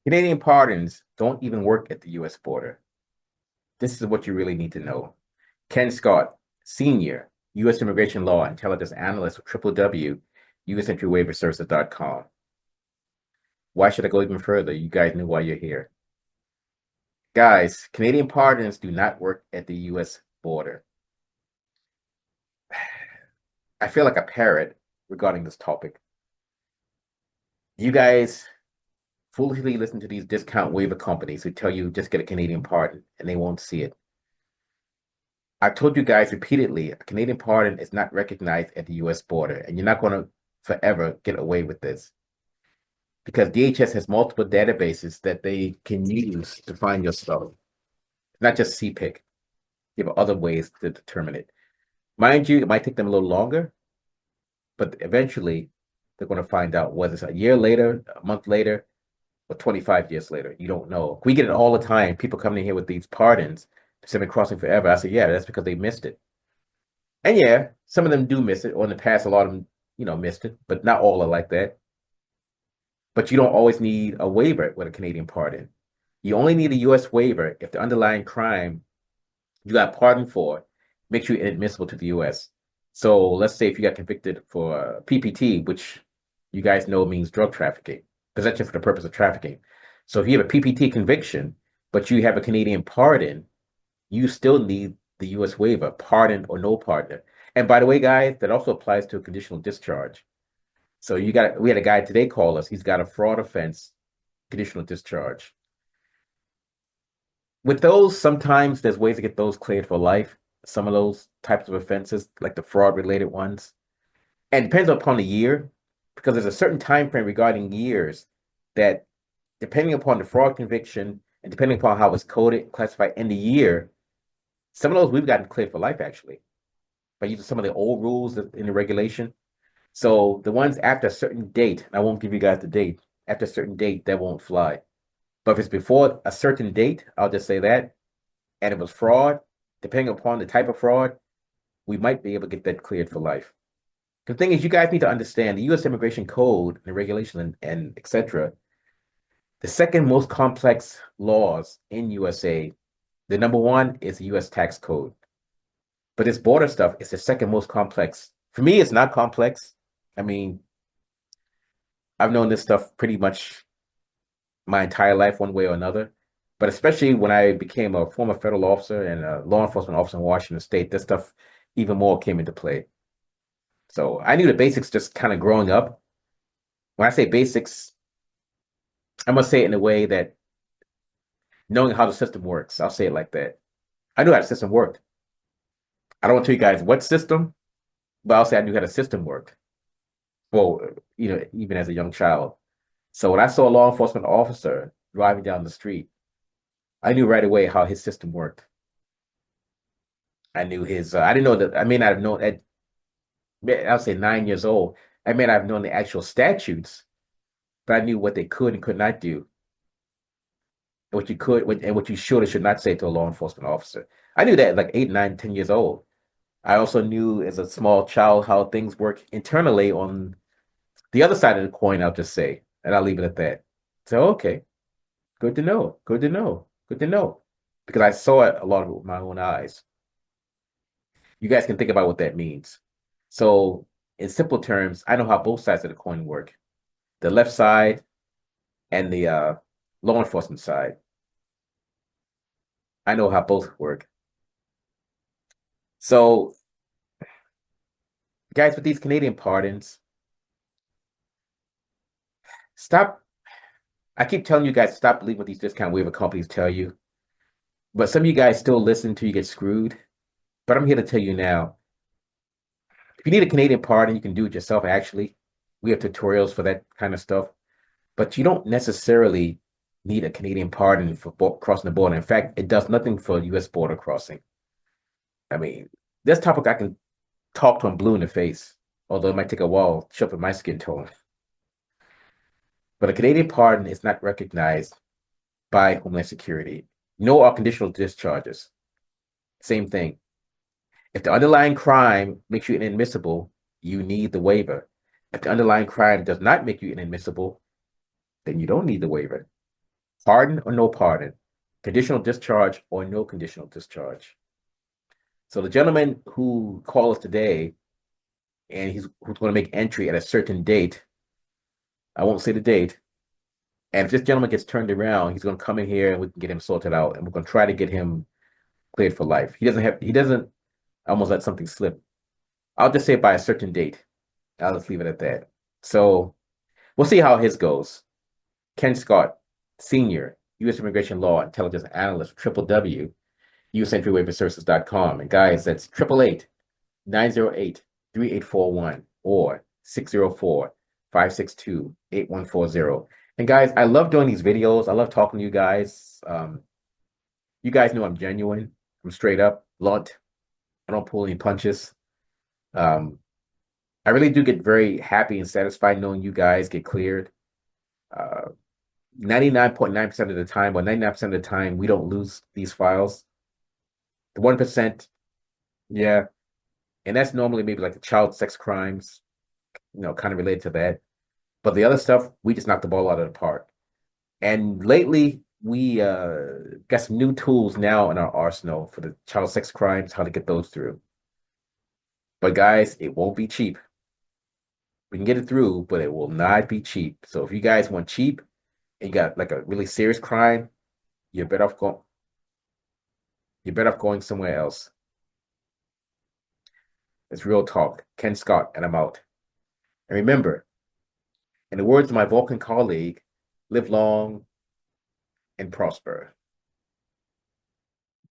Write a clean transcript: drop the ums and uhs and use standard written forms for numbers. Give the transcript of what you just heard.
Canadian pardons don't even work at the U.S. border. This is what you really need to know. Ken Scott, Senior U.S. Immigration Law Intelligence Analyst with www.usentry.waiverservices.com. Why should I go even further? You guys know why you're here. Guys, Canadian pardons do not work at the U.S. border. I feel like a parrot regarding this topic. You guys foolishly listen to these discount waiver companies who tell you just get a Canadian pardon and they won't see it. I've told you guys repeatedly, a Canadian pardon is not recognized at the US border, and you're not going to forever get away with this because DHS has multiple databases that they can use to find your stuff, not just CPIC. You have other ways to determine it. Mind you, it might take them a little longer, but eventually they're going to find out whether it's a year later, a month later, or 25 years later. You don't know. We get it all the time. People coming in here with these pardons. They've been crossing forever. I said, yeah, that's because they missed it. And yeah, some of them do miss it, or in the past, a lot of them, missed it, but not all are like that. But you don't always need a waiver with a Canadian pardon. You only need a U.S. waiver if the underlying crime you got pardoned for makes you inadmissible to the U.S. So let's say if you got convicted for PPT, which you guys know means drug trafficking, possession for the purpose of trafficking. So if you have a PPT conviction, but you have a Canadian pardon, you still need the U.S. waiver, pardon or no pardon. And by the way, guys, that also applies to a conditional discharge. So we had a guy today call us. He's got a fraud offense, conditional discharge. With those, sometimes there's ways to get those cleared for life. Some of those types of offenses, like the fraud related ones, and it depends upon the year, because there's a certain time frame regarding years that, depending upon the fraud conviction and depending upon how it's coded, classified in the year, some of those we've gotten cleared for life actually by using some of the old rules in the regulation. So the ones after a certain date, I won't give you guys the date, after a certain date, that won't fly. But if it's before a certain date, I'll just say that, and it was fraud, depending upon the type of fraud, we might be able to get that cleared for life. The thing is, you guys need to understand the U.S. Immigration Code and the regulation and etc. The second most complex laws in USA, the number one is the U.S. tax code. But this border stuff is the second most complex. For me, it's not complex. I mean, I've known this stuff pretty much my entire life, one way or another. But especially when I became a former federal officer and a law enforcement officer in Washington State, this stuff even more came into play. So I knew the basics just kind of growing up. When I say basics, I must say it in a way that knowing how the system works, I'll say it like that. I knew how the system worked. I don't want to tell you guys what system, but I'll say I knew how the system worked. Well, even as a young child. So when I saw a law enforcement officer driving down the street, I knew right away how his system worked. I knew I didn't know that, I may not have known at, I'll say 9 years old, I may not have known the actual statutes, but I knew what they could and could not do, and what you could and what you should or should not say to a law enforcement officer. I knew that at like 8, 9, 10 years old. I also knew as a small child how things work internally on the other side of the coin, I'll just say, and I'll leave it at that. So, okay, good to know, good to know, good to know, because I saw it a lot of it with my own eyes. You guys can think about what that means. So, in simple terms, I know how both sides of the coin work, the left side and the law enforcement side. I know how both work. So, guys, with these Canadian pardons, stop. I keep telling you guys, stop believing what these discount waiver companies tell you. But some of you guys still listen until you get screwed. But I'm here to tell you now, if you need a Canadian pardon, you can do it yourself, actually. We have tutorials for that kind of stuff. But you don't necessarily need a Canadian pardon for crossing the border. In fact, it does nothing for U.S. border crossing. I mean, this topic I can talk to them blue in the face, although it might take a while to show up in my skin tone. But a Canadian pardon is not recognized by Homeland Security. No are conditional discharges. Same thing. If the underlying crime makes you inadmissible, you need the waiver. If the underlying crime does not make you inadmissible, then you don't need the waiver. Pardon or no pardon, conditional discharge or no conditional discharge. So the gentleman who called us today, and who's going to make entry at a certain date, I won't say the date. And if this gentleman gets turned around, he's going to come in here and we can get him sorted out, and we're going to try to get him cleared for life. He doesn't almost let something slip. I'll just say by a certain date. I'll just leave it at that. So we'll see how his goes. Ken Scott, Senior U.S. Immigration Law Intelligence Analyst, www.usentryWaiverServices.com. And guys, that's 888-908-3841 or 604-562-8140. And guys, I love doing these videos. I love talking to you guys. You guys know I'm genuine. I'm straight up, blunt. I don't pull any punches. I really do get very happy and satisfied knowing you guys get cleared. 99.9% of the time, or 99% of the time, we don't lose these files. The 1%, yeah. And that's normally maybe like the child sex crimes, kind of related to that. But the other stuff, we just knock the ball out of the park. And lately, we got some new tools now in our arsenal for the child sex crimes, how to get those through. But guys, it won't be cheap. We can get it through, but it will not be cheap. So if you guys want cheap and you got like a really serious crime, you're better off going somewhere else. It's real talk. Ken Scott, and I'm out. And remember, in the words of my Vulcan colleague, live long and prosper.